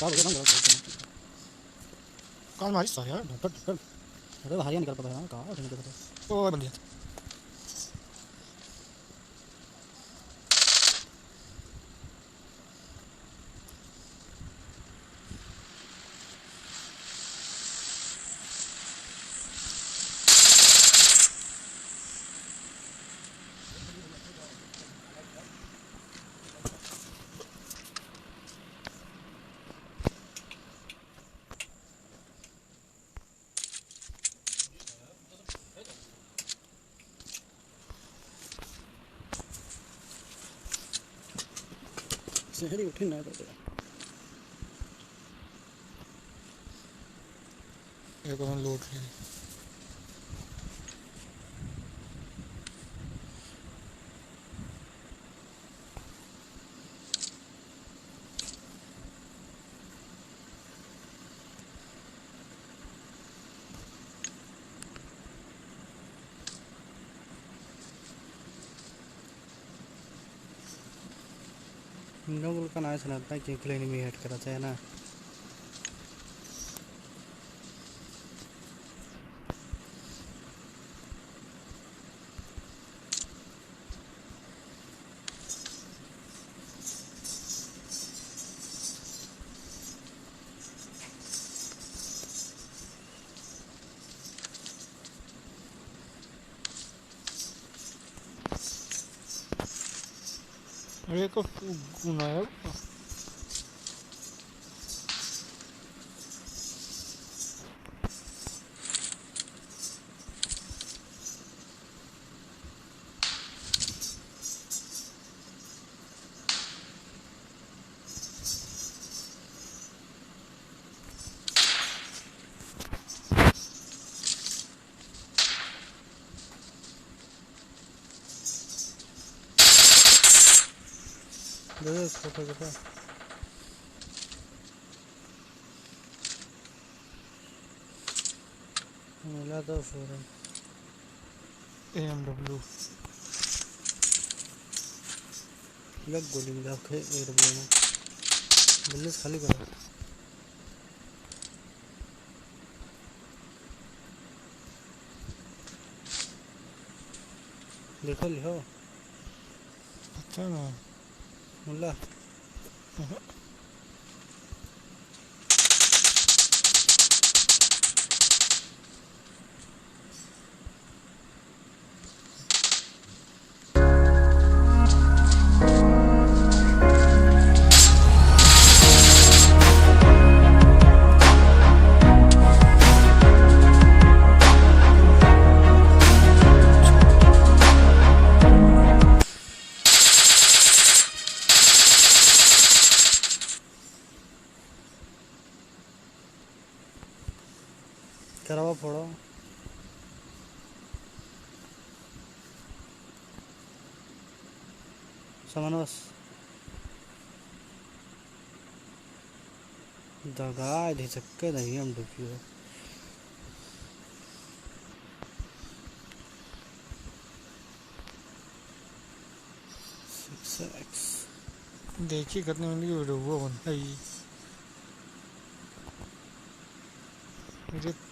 हो गया ना काल मारी सारे यार ढक्कन ढक्कन अरे बाहर निकल पड़ा है कहां उठने के तो ओ बंद दिया शहरी उठे ना तो एक और लोड ले नोबल का नाम सुना था कि क्लीन में हेड करा चाहिए ना अरे को गुना है दे फोटो के पास मिला तो फिर AMW लग गोली मिला के AMW में बुलेट खाली करा देखो लिखो अच्छा ना मुल्ला करावा फोड़ो समानोस दगा दे सकते नहीं हम दुखी हो देखिए कितने मिनट की वीडियो वो बनता है मुझे